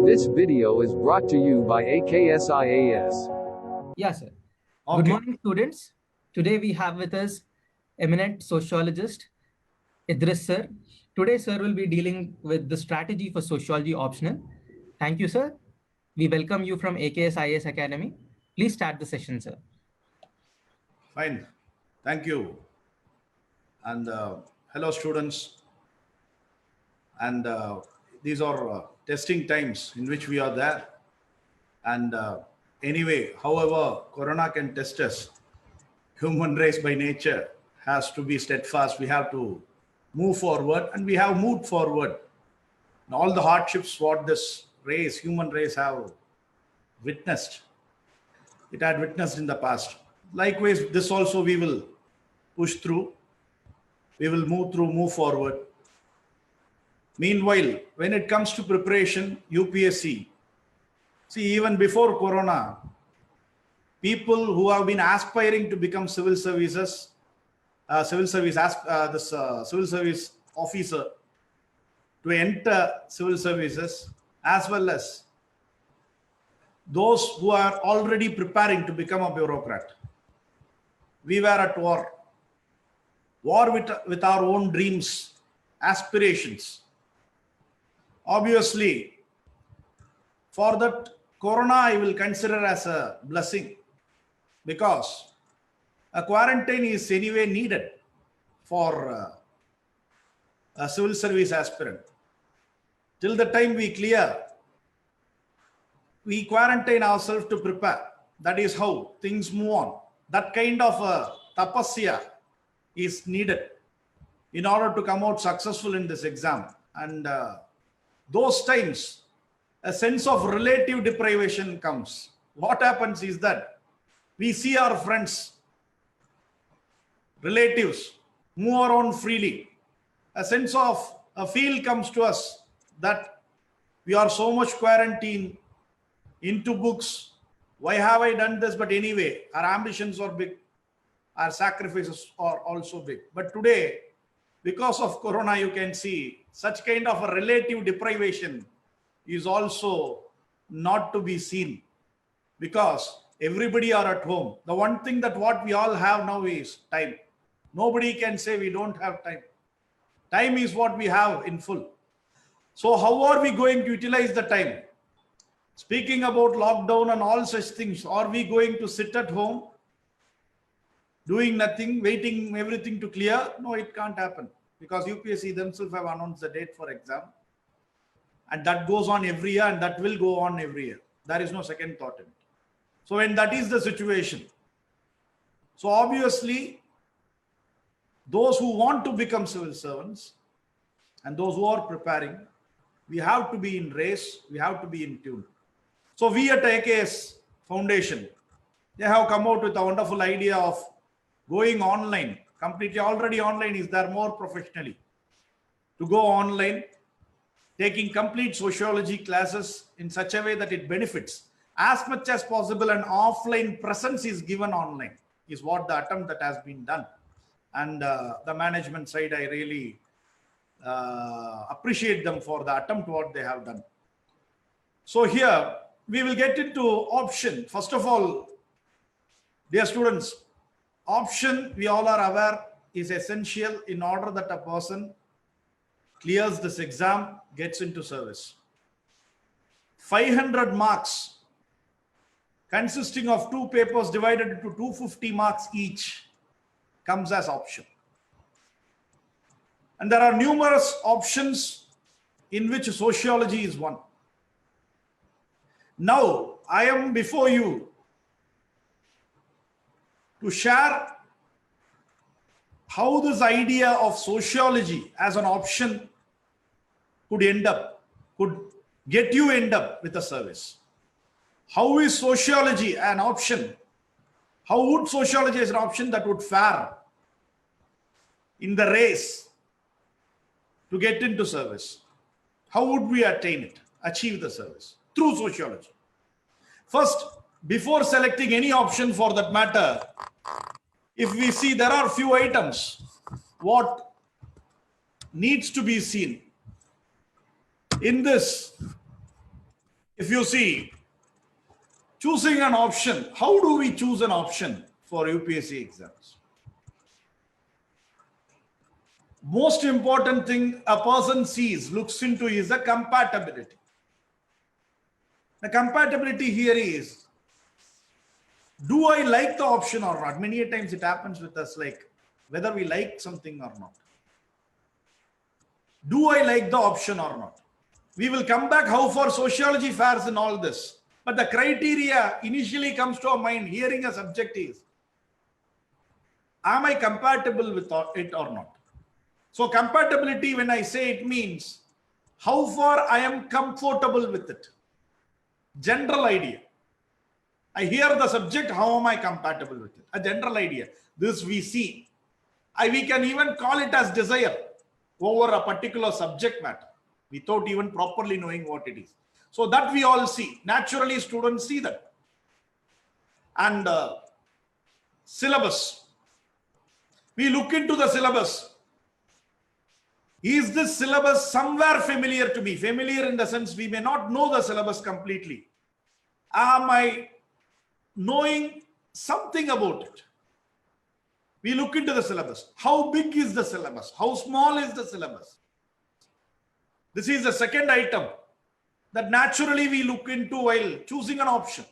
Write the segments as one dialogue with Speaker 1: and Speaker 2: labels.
Speaker 1: This video is brought to you by AKS IAS.
Speaker 2: Yes, sir.
Speaker 3: Okay.
Speaker 2: Good morning, students. Today we have with us eminent sociologist Idris sir. Today, sir will be dealing with the strategy for sociology optional. Thank you, sir. We welcome you from AKS IAS Academy. Please start the session, sir.
Speaker 3: Fine. Thank you. And hello, students. And these are testing times in which we are there. And anyway, however, Corona can test us. Human race by nature has to be steadfast. We have to move forward, and we have moved forward. And all the hardships what this race, human race, have witnessed, it had witnessed in the past. Likewise, this also we will push through. We will move forward. Meanwhile, when it comes to preparation, UPSC, see, even before Corona, people who have been aspiring to become civil service officer, to enter civil services, as well as those who are already preparing to become a bureaucrat. We were at war with our own dreams, aspirations. Obviously, for that, Corona I will consider as a blessing, because a quarantine is anyway needed for a civil service aspirant. Till the time we clear, we quarantine ourselves to prepare. That is how things move on. That kind of tapasya is needed in order to come out successful in this exam. And those times, a sense of relative deprivation comes. What happens is that we see our friends, relatives move around freely. A sense of a feel comes to us that we are so much quarantined into books. Why have I done this? But anyway, our ambitions are big. Our sacrifices are also big. But today, because of Corona, you can see such kind of a relative deprivation is also not to be seen, because everybody are at home. The one thing that what we all have now is time. Nobody can say we don't have time. Time is what we have in full. So how are we going to utilize the time? Speaking about lockdown and all such things, are we going to sit at home doing nothing, waiting everything to clear? No, it can't happen, because UPSC themselves have announced the date for exam. And that goes on every year, and that will go on every year. There is no second thought in it. So when that is the situation, so obviously those who want to become civil servants and those who are preparing, we have to be in race, we have to be in tune. So we at AKS Foundation, they have come out with a wonderful idea of going online, completely already online is there more professionally, to go online, taking complete sociology classes in such a way that it benefits as much as possible. An offline presence is given online is what the attempt that has been done. And the management side, I really appreciate them for the attempt what they have done. So here we will get into option. First of all, dear students, option, we all are aware, is essential in order that a person clears this exam, gets into service. 500 marks consisting of 2 papers divided into 250 marks each comes as option. And there are numerous options in which sociology is one. Now, I am before you to share how this idea of sociology as an option could get you end up with a service. How is sociology an option? How would sociology as an option that would fare in the race to get into service? How would we achieve the service? Through sociology. First, before selecting any option for that matter, if we see there are few items what needs to be seen in this if you see, choosing an option, how do we choose an option for UPSC exams? Most important thing a person sees, looks into is the compatibility. The compatibility here is, do I like the option or not? Many a times it happens with us, like whether we like something or not. Do I like the option or not? We will come back how far sociology fares in all this. But the criteria initially comes to our mind hearing a subject is, am I compatible with it or not? So compatibility, when I say, it means how far I am comfortable with it. General idea. I hear the subject, how am I compatible with it? A general idea. This we see. We can even call it as desire over a particular subject matter without even properly knowing what it is. So that we all see. Naturally, students see that. And syllabus. We look into the syllabus. Is this syllabus somewhere familiar to me? Familiar in the sense we may not know the syllabus completely. Am I knowing something about it? We look into the syllabus. How big is the syllabus? How small is the syllabus? This is the second item that naturally we look into while choosing an option.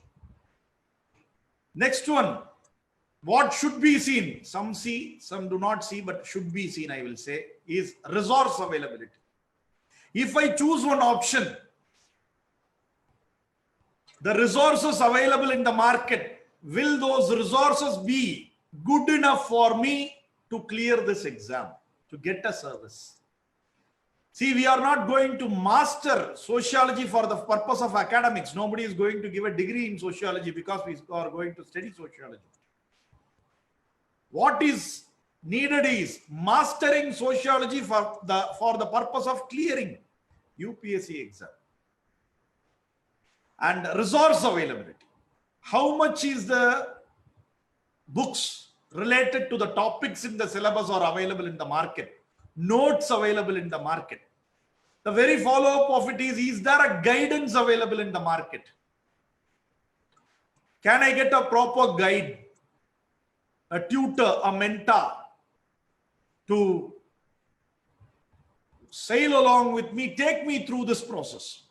Speaker 3: Next one, what should be seen? Some see, some do not see, but should be seen, I will say, is resource availability. If I choose one option, the resources available in the market, will those resources be good enough for me to clear this exam, to get a service? See, we are not going to master sociology for the purpose of academics. Nobody is going to give a degree in sociology because we are going to study sociology. What is needed is mastering sociology for the purpose of clearing UPSC exam. And resource availability. How much is the books related to the topics in the syllabus are available in the market? Notes available in the market. The very follow-up of it is there a guidance available in the market? Can I get a proper guide, a tutor, a mentor to sail along with me, take me through this process?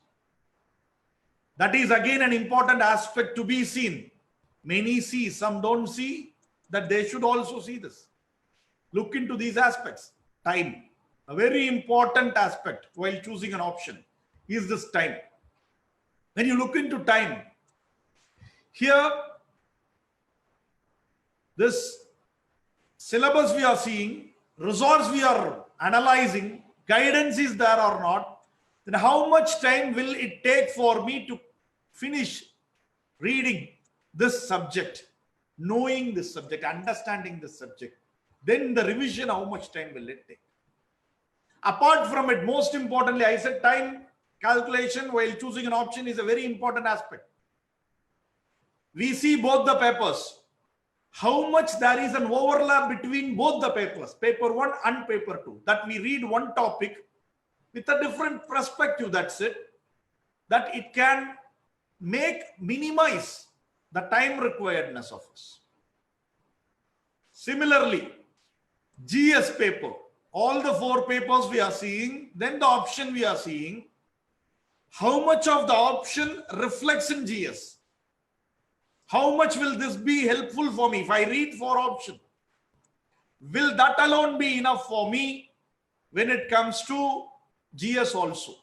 Speaker 3: That is again an important aspect to be seen. Many see, some don't see, that they should also see this. Look into these aspects. Time. A very important aspect while choosing an option is this time. When you look into time, here, this syllabus we are seeing, resource we are analyzing, guidance is there or not, then how much time will it take for me to finish reading this subject, knowing this subject, understanding this subject? Then the revision, how much time will it take? Apart from it, most importantly, I said time calculation while choosing an option is a very important aspect. We see both the papers. How much there is an overlap between both the papers, paper 1 and paper 2, that we read one topic with a different perspective, that's it, that it can minimize the time requiredness of us. Similarly, GS paper, all the 4 papers we are seeing, then the option we are seeing, how much of the option reflects in GS? How much will this be helpful for me if I read 4 options? Will that alone be enough for me when it comes to GS also?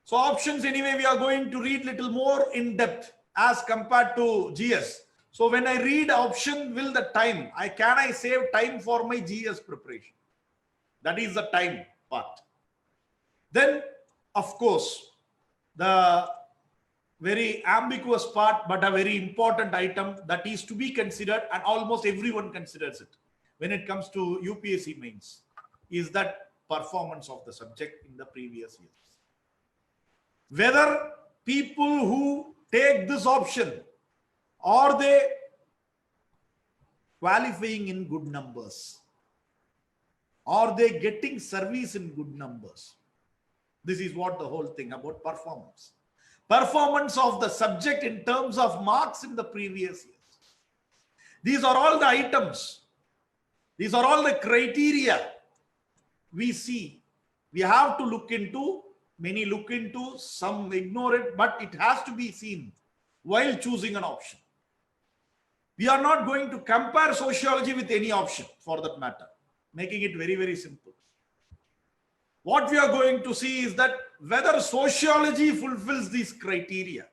Speaker 3: So options, anyway, we are going to read little more in depth as compared to GS. So when I read option, will the time, can I save time for my GS preparation? That is the time part. Then, of course, the very ambiguous part, but a very important item that is to be considered, and almost everyone considers it when it comes to UPSC mains, is that performance of the subject in the previous years. Whether people who take this option, are they qualifying in good numbers? Are they getting service in good numbers? This is what the whole thing about performance. performance of the subject in terms of marks in the previous years. These are all the items. These are all the criteria we see. We have to look into, many look into, some ignore it, but it has to be seen while choosing an option. We are not going to compare sociology with any option for that matter, making it very, very simple. What we are going to see is that whether sociology fulfills these criteria.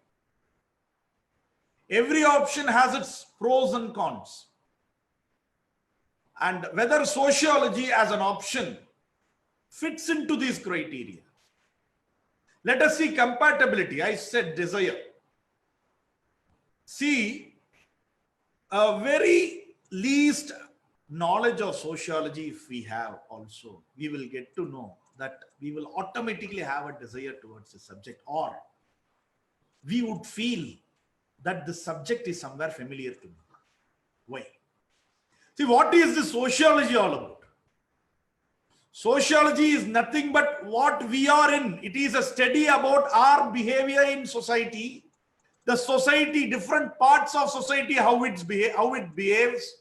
Speaker 3: Every option has its pros and cons. And whether sociology as an option fits into these criteria. Let us see compatibility. I said desire. See, a very least knowledge of sociology if we have also, we will get to know that we will automatically have a desire towards the subject, or we would feel that the subject is somewhere familiar to me. Why? See, what is the sociology all about? Sociology is nothing but what we are in. It is a study about our behavior in society, the society, different parts of society, how it behaves,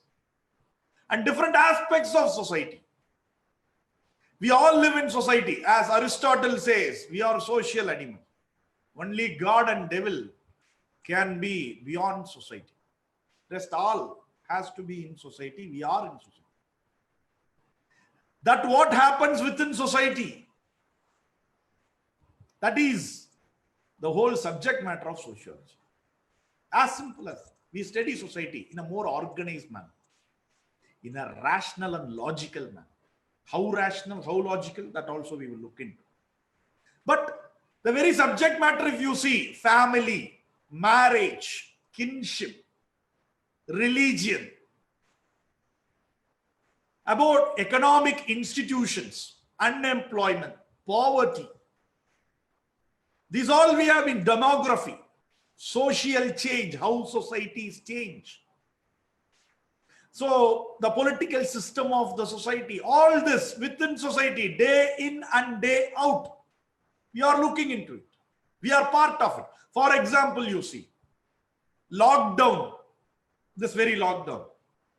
Speaker 3: and different aspects of society. We all live in society. As Aristotle says, we are social animals. Only God and devil can be beyond society. Rest all has to be in society. We are in society. That what happens within society, that is the whole subject matter of sociology. As simple as we study society in a more organized manner, in a rational and logical manner. How rational, how logical, that also we will look into. But the very subject matter, if you see, family, marriage, kinship, religion, about economic institutions, unemployment, poverty, these all we have in demography, social change, how societies change. So the political system of the society, all this within society, day in and day out, we are looking into it. We are part of it. For example, you see, lockdown, this very lockdown,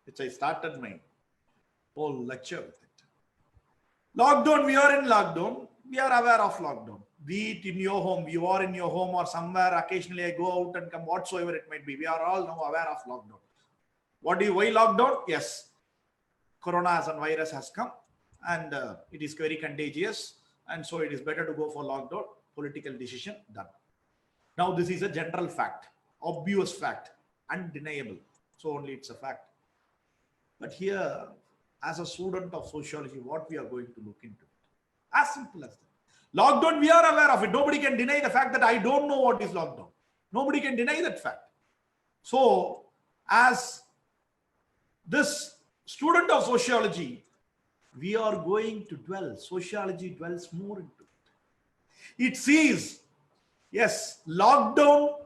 Speaker 3: which I started my whole lecture with it. Lockdown, we are in lockdown. We are aware of lockdown. Be it in your home, you are in your home or somewhere, occasionally I go out and come, whatsoever it might be. We are all now aware of lockdown. Why lockdown? Yes, corona as a virus has come and it is very contagious, and so it is better to go for lockdown. Political decision done. Now this is a general fact, obvious fact, undeniable. So only it's a fact. But here, as a student of sociology, what we are going to look into, as simple as that. Lockdown, we are aware of it. Nobody can deny the fact that I don't know what is lockdown. Nobody can deny that fact. So as this student of sociology, we are going to dwell, sociology dwells more into it. It sees, yes, lockdown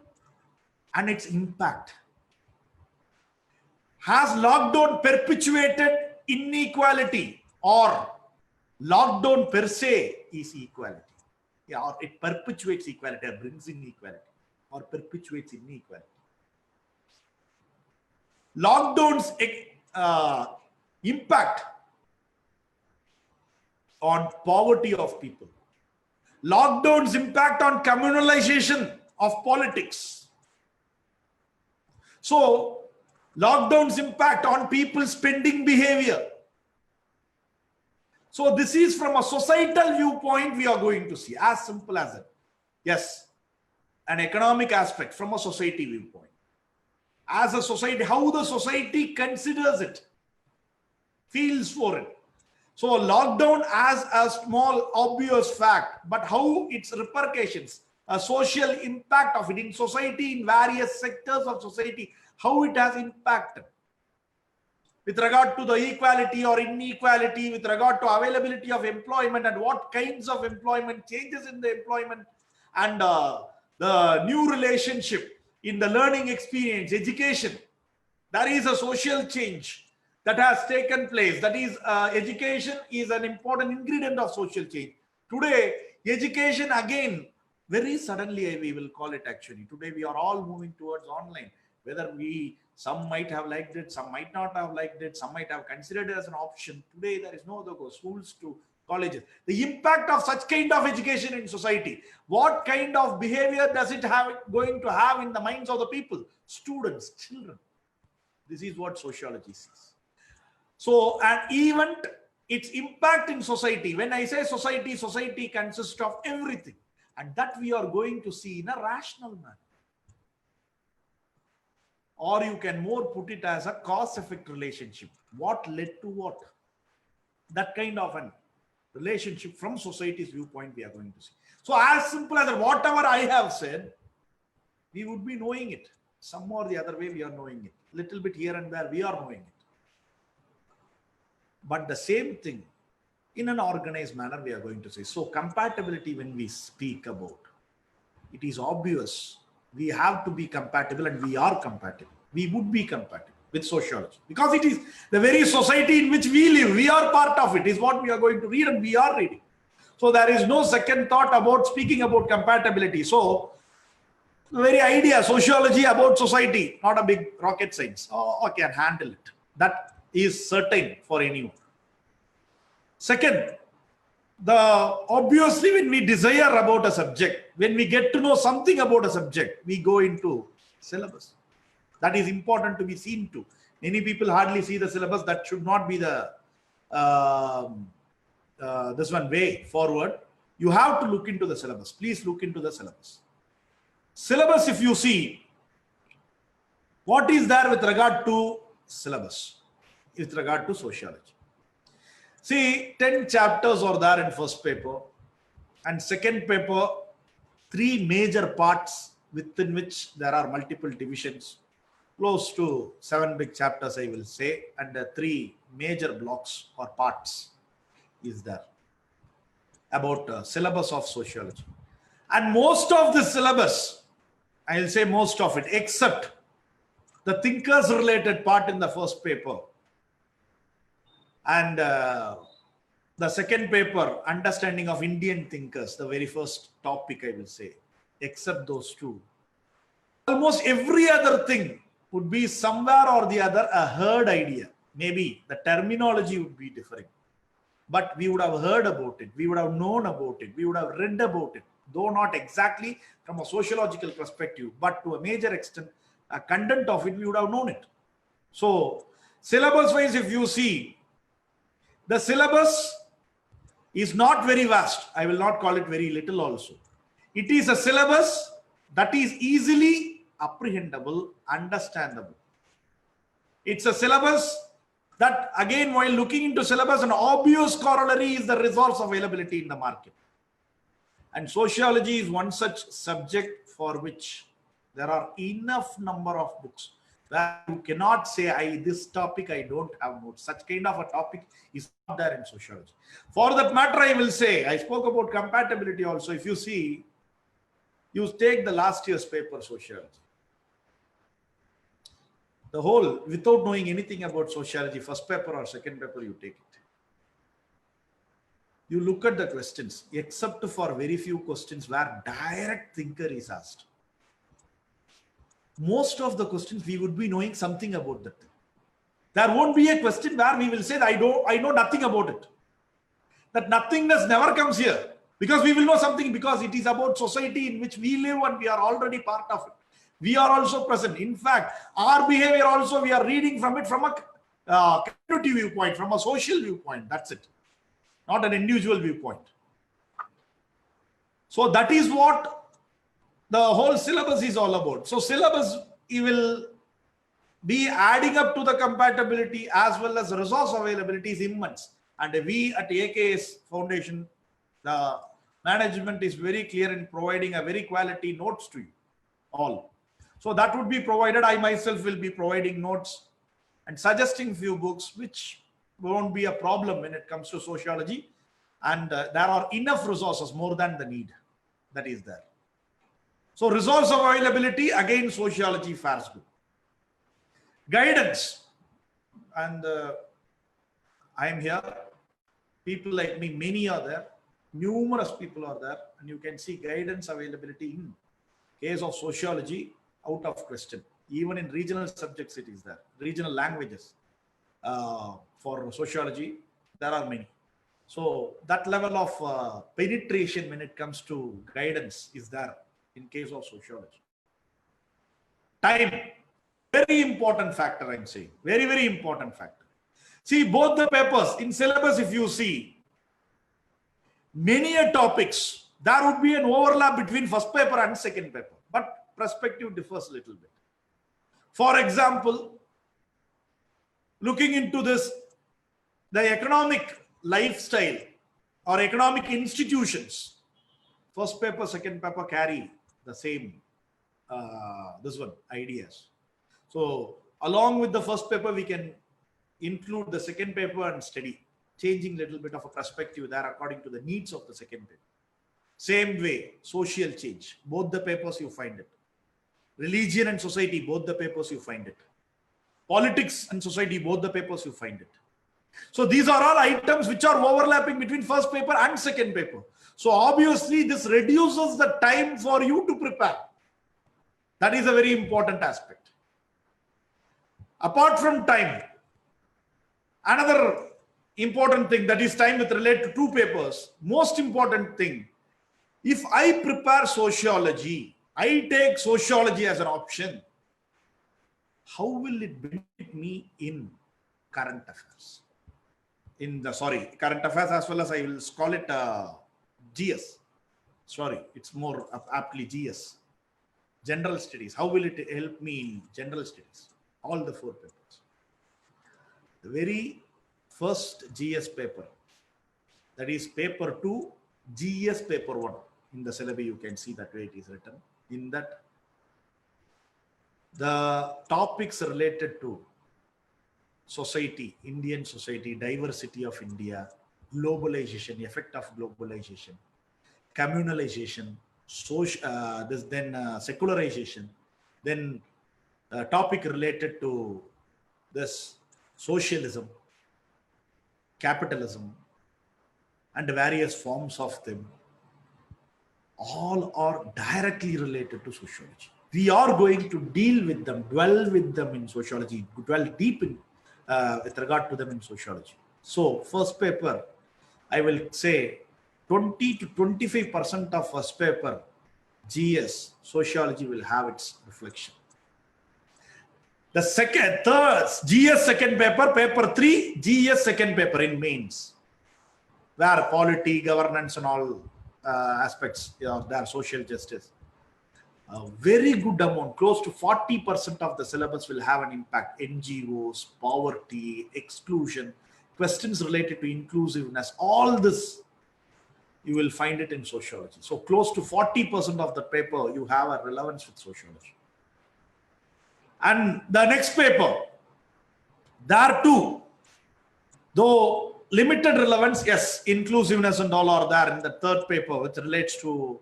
Speaker 3: and its impact. Has lockdown perpetuated inequality, or lockdown per se is equality? Yeah, or it perpetuates equality, or brings inequality, or perpetuates inequality. Lockdown's impact on poverty of people. Lockdown's impact on communalization of politics. So, lockdown's impact on people's spending behavior. So, this is from a societal viewpoint we are going to see, as simple as it. Yes, an economic aspect from a society viewpoint. As a society, how the society considers it, feels for it. So lockdown as a small obvious fact, but how its repercussions, a social impact of it in society, in various sectors of society, how it has impacted with regard to the equality or inequality, with regard to availability of employment and what kinds of employment, changes in the employment, and the new relationship in the learning experience, education. There is a social change that has taken place. That is, education is an important ingredient of social change. Today, education again very suddenly we will call it actually. Today we are all moving towards online. Whether some might have liked it, some might not have liked it, some might have considered it as an option. Today there is no other go. Schools to colleges. The impact of such kind of education in society. What kind of behavior does it going to have in the minds of the people, students, children? This is what sociology sees. So, and even its impact in society. When I say society, society consists of everything. And that we are going to see in a rational manner. Or you can more put it as a cause-effect relationship. What led to what? That kind of an relationship from society's viewpoint we are going to see. So as simple as that, whatever I have said, we would be knowing it. Some or the other way we are knowing it. Little bit here and there we are knowing it. But the same thing in an organized manner we are going to say. So compatibility, when we speak about, it is obvious we have to be compatible, and we are compatible. We would be compatible with sociology because it is the very society in which we live. We are part of it, is what we are going to read, and we are reading. So there is no second thought about speaking about compatibility. So the very idea, sociology about society, not a big rocket science. Oh, I can handle it. That is certain for anyone. Second, obviously when we desire about a subject, when we get to know something about a subject, we go into syllabus. That is important to be seen to. Many people hardly see the syllabus. That should not be the this one way forward. You have to look into the syllabus. Please look into the syllabus. Syllabus, if you see, what is there with regard to syllabus, with regard to sociology? See, 10 chapters are there in first paper, and second paper, 3 major parts within which there are multiple divisions, close to 7 big chapters, I will say, and 3 major blocks or parts is there about syllabus of sociology. And most of the syllabus, I will say most of it, except the thinkers related part in the first paper, and the second paper, understanding of Indian thinkers, the very first topic I will say, except those 2. Almost every other thing would be somewhere or the other a heard idea. Maybe the terminology would be different, but we would have heard about it, we would have known about it, we would have read about it, though not exactly from a sociological perspective, but to a major extent, a content of it, we would have known it. So syllabus wise, if you see, the syllabus is not very vast. I will not call it very little also. It is a syllabus that is easily apprehendable, understandable. It's a syllabus that, again, while looking into syllabus, an obvious corollary is the resource availability in the market. And sociology is one such subject for which there are enough number of books where you cannot say, this topic I don't have notes. Such kind of a topic is not there in sociology. For that matter, I will say, I spoke about compatibility also. If you see, you take the last year's paper, sociology. The whole, without knowing anything about sociology, first paper or second paper, you take it. You look at the questions, except for very few questions where direct thinker is asked. Most of the questions we would be knowing something about that. There won't be a question where we will say that I know nothing about it. That nothingness never comes here, because we will know something, because it is about society in which we live and we are already part of it. We are also present. In fact, our behavior also, we are reading from it from a community viewpoint, from a social viewpoint. That's it. Not an individual viewpoint. So that is what the whole syllabus is all about. So syllabus, you will be adding up to the compatibility as well as resource availability is immense. And we at AKS Foundation, the management is very clear in providing a very quality notes to you all. So that would be provided. I myself will be providing notes and suggesting few books, which won't be a problem when it comes to sociology. And there are enough resources, more than the need that is there. So resource availability, again, sociology fares good. Guidance, and I am here. People like me, many are there. Numerous people are there, and you can see guidance availability in case of sociology out of question. Even in regional subjects, it is there. Regional languages for sociology, there are many. So that level of penetration when it comes to guidance is there in case of sociology. Time, very important factor, I'm saying. Very, very important factor. See, both the papers in syllabus, if you see, many topics, there would be an overlap between first paper and second paper, but perspective differs a little bit. For example, looking into this, the economic lifestyle or economic institutions, first paper, second paper carry the same ideas. So along with the first paper, we can include the second paper and study, changing little bit of a perspective there according to the needs of the second paper. Same way, social change, both the papers you find it. Religion and society, both the papers you find it. Politics and society, both the papers you find it. So these are all items which are overlapping between first paper and second paper. So obviously this reduces the time for you to prepare. That is a very important aspect. Apart from time, another important thing, that is time with relate to two papers. Most important thing, if I prepare sociology, I take sociology as an option, how will it benefit me in current affairs? Current affairs, as well as I will call it GS. Sorry, it's more aptly GS. General studies. How will it help me in general studies? All the four papers. The very first GS paper, that is paper 2, GS paper 1. In the syllabus, you can see that way it is written. In that, the topics related to society, Indian society, diversity of India, globalization, effect of globalization, communalization, secularization, then topic related to this socialism, capitalism, and various forms of them, all are directly related to sociology. We are going to deal with them, dwell with them in sociology, dwell deep in with regard to them in sociology. So first paper, I will say 20 to 25% of first paper GS sociology will have its reflection. The third GS second paper, paper 3, GS second paper in mains, where polity, governance and all aspects of their social justice. A very good amount, close to 40% of the syllabus will have an impact. NGOs, poverty, exclusion, questions related to inclusiveness, all this you will find it in sociology. So close to 40% of the paper you have a relevance with sociology. And the next paper, there too, though limited relevance, yes, inclusiveness and all are there in the third paper, which relates to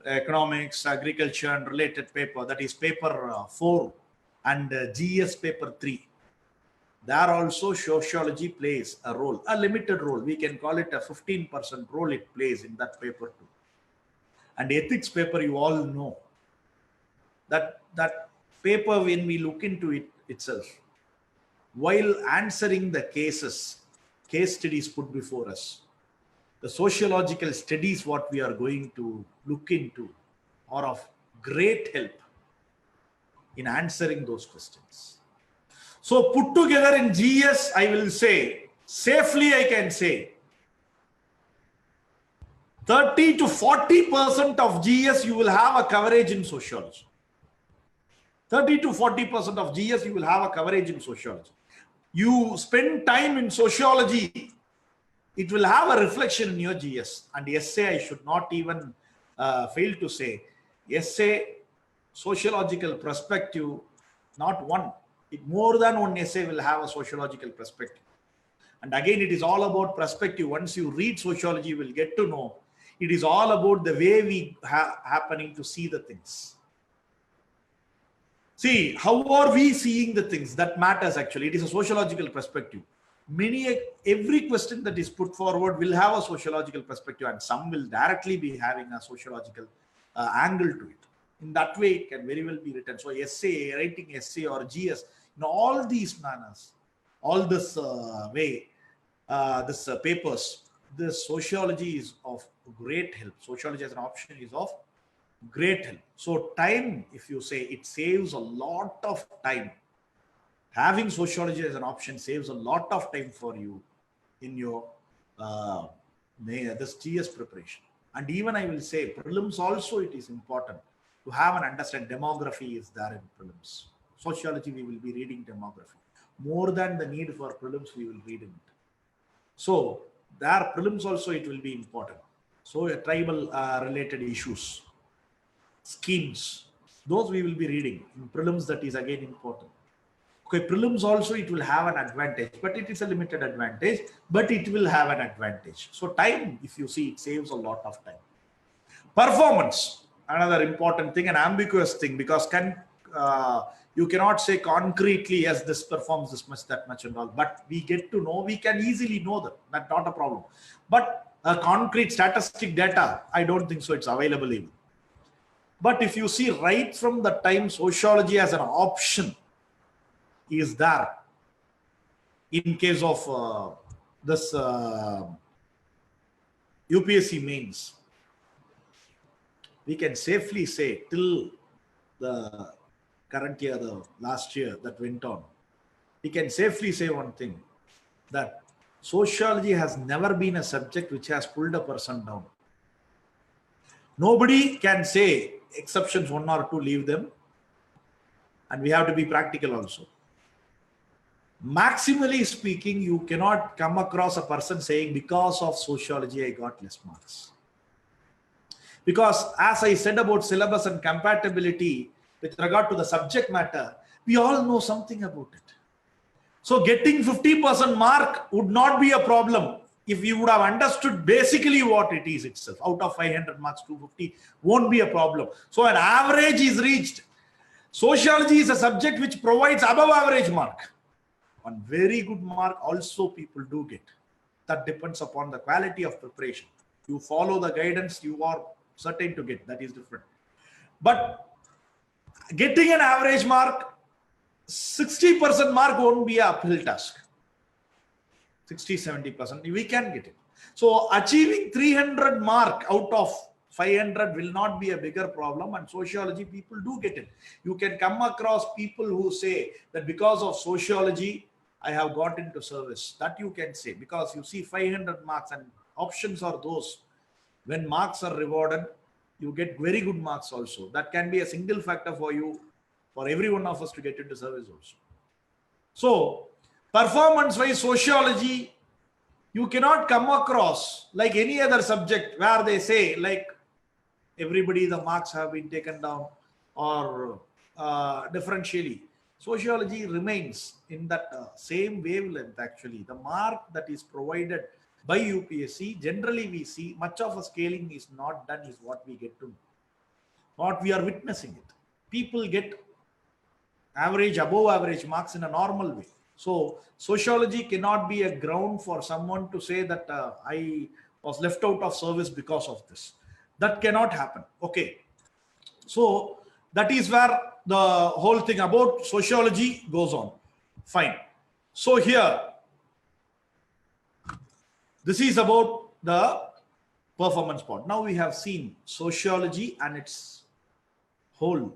Speaker 3: economics, agriculture and related paper, that is paper 4 and GS paper 3. There also sociology plays a role, a limited role. We can call it a 15% role it plays in that paper too. And ethics paper, you all know that paper, when we look into it itself, while answering the case studies put before us, the sociological studies what we are going to look into are of great help in answering those questions. So put together in GS, I will say, safely I can say, 30 to 40% of GS you will have a coverage in sociology. 30 to 40% of GS you will have a coverage in sociology. You spend time in sociology, it will have a reflection in your GS. And essay, I should not even fail to say, essay, sociological perspective, not one, more than one essay will have a sociological perspective. And again, it is all about perspective. Once you read sociology, you will get to know it is all about the way we happening to see the things. See, how are we seeing the things? That matters actually. It is a sociological perspective. every question that is put forward will have a sociological perspective, and some will directly be having a sociological angle to it. In that way, it can very well be written. So essay, writing essay or GS, in all these manners, all this way, this papers, this sociology is of great help. Sociology as an option is of great help. So time, if you say, it saves a lot of time. Having sociology as an option saves a lot of time for you in your this GS preparation. And even I will say prelims also, it is important to have an understand. Demography is there in prelims. Sociology, we will be reading demography. More than the need for prelims, we will read in it. So there prelims also, it will be important. So tribal related issues, schemes, those we will be reading in prelims. That is again important. Okay, prelims also, it will have an advantage, but it is a limited advantage, but it will have an advantage. So time, if you see, it saves a lot of time. Performance, another important thing, an ambiguous thing, because you cannot say concretely, yes, this performs this much, that much and all, but we get to know, we can easily know that. That's not a problem. But a concrete statistic data, I don't think so it's available even. But if you see right from the time sociology as an option is there, in case of this UPSC mains, we can safely say till the current year, the last year that went on, we can safely say one thing, that sociology has never been a subject which has pulled a person down. Nobody can say, exceptions one or two, leave them, and we have to be practical also. Maximally speaking, you cannot come across a person saying, because of sociology I got less marks. Because as I said about syllabus and compatibility with regard to the subject matter, we all know something about it. So getting 50% mark would not be a problem if you would have understood basically what it is itself. Out of 500 marks, 250 won't be a problem. So an average is reached. Sociology is a subject which provides above average mark. One very good mark also people do get. That depends upon the quality of preparation. You follow the guidance, you are certain to get. That is different. But getting an average mark, 60% mark won't be an uphill task. 60-70%, we can get it. So achieving 300 mark out of 500 will not be a bigger problem, and sociology people do get it. You can come across people who say that because of sociology, I have got into service. That you can say, because you see 500 marks, and options are those. When marks are rewarded, you get very good marks also. That can be a single factor for you, for every one of us to get into service also. So performance-wise, sociology, you cannot come across like any other subject where they say like everybody, the marks have been taken down or differentially. Sociology remains in that same wavelength actually. The mark that is provided by UPSC, generally we see much of a scaling is not done, is what we get to know. What we are witnessing it. People get average, above average marks in a normal way. So sociology cannot be a ground for someone to say that I was left out of service because of this. That cannot happen. Okay. So that is where the whole thing about sociology goes on. Fine. So here, this is about the performance part. Now we have seen sociology and its whole,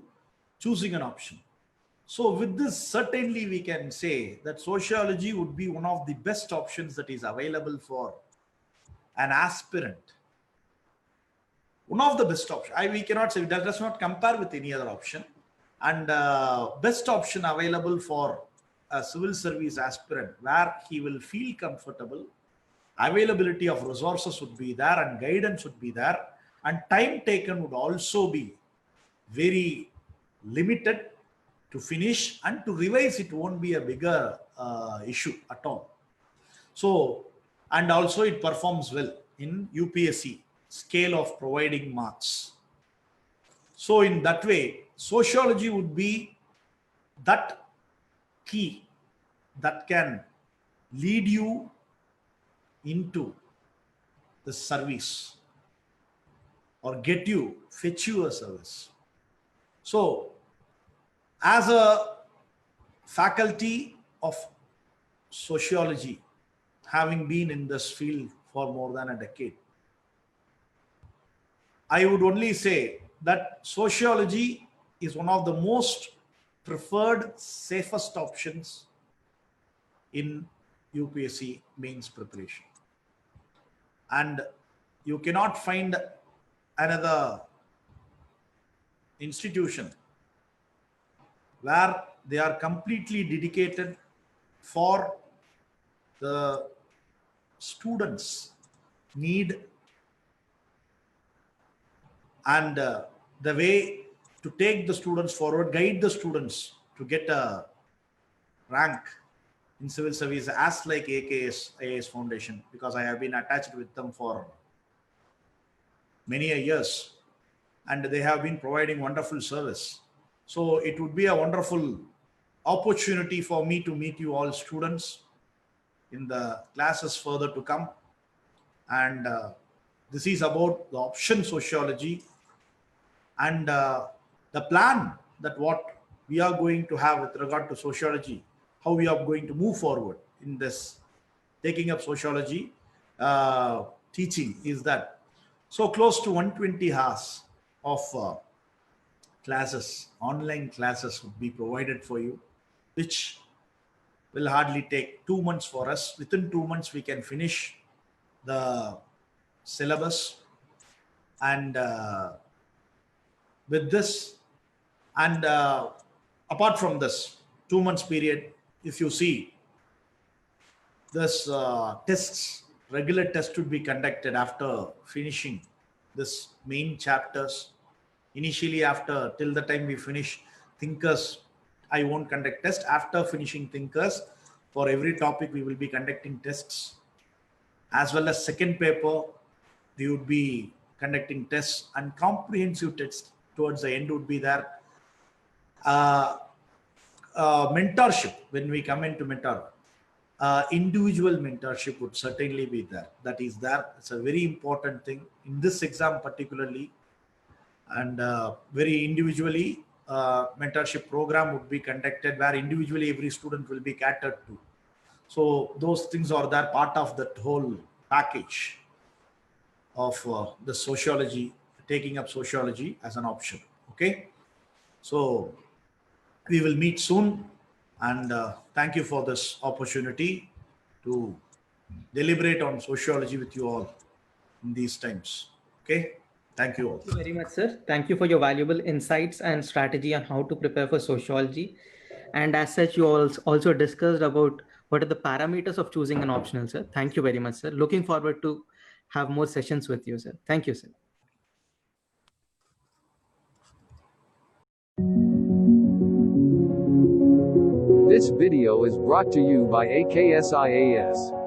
Speaker 3: choosing an option. So with this, certainly we can say that sociology would be one of the best options that is available for an aspirant. One of the best options. We cannot say, that does not compare with any other option. And best option available for a civil service aspirant where he will feel comfortable, availability of resources would be there and guidance would be there, and time taken would also be very limited to finish, and to revise it won't be a bigger issue at all. So, and also it performs well in UPSC scale of providing marks. So in that way, sociology would be that key that can lead you into the service or fetch you a service. So as a faculty of sociology, having been in this field for more than a decade, I would only say that sociology is one of the most preferred, safest options in UPSC mains preparation. And you cannot find another institution where they are completely dedicated for the students' need and the way to take the students forward, guide the students to get a rank in civil service, as like AKS IAS Foundation, because I have been attached with them for many years and they have been providing wonderful service. So it would be a wonderful opportunity for me to meet you all students in the classes further to come. And this is about the option sociology and the plan that what we are going to have with regard to sociology, how we are going to move forward in this taking up sociology teaching is that so close to 120 hours of classes, online classes would be provided for you, which will hardly take 2 months for us. Within 2 months, we can finish the syllabus. And with this, and apart from this 2 months period, if you see this tests, regular tests would be conducted after finishing this main chapters. Initially, after till the time we finish thinkers, I won't conduct test. After finishing thinkers, for every topic we will be conducting tests, as well as second paper we would be conducting tests, and comprehensive tests towards the end would be there. Mentorship, when we come into mentor, individual mentorship would certainly be there. That is there. It's a very important thing in this exam particularly, and very individually mentorship program would be conducted where individually every student will be catered to. So those things are there, part of that whole package of the sociology, taking up sociology as an option. Okay, so we will meet soon, and thank you for this opportunity to deliberate on sociology with you all in these times. Okay, thank you all.
Speaker 2: Thank you very much, sir. Thank you for your valuable insights and strategy on how to prepare for sociology. And as such, you also discussed about what are the parameters of choosing an optional, sir. Thank you very much, sir. Looking forward to have more sessions with you, sir. Thank you, sir.
Speaker 1: This video is brought to you by AKS IAS.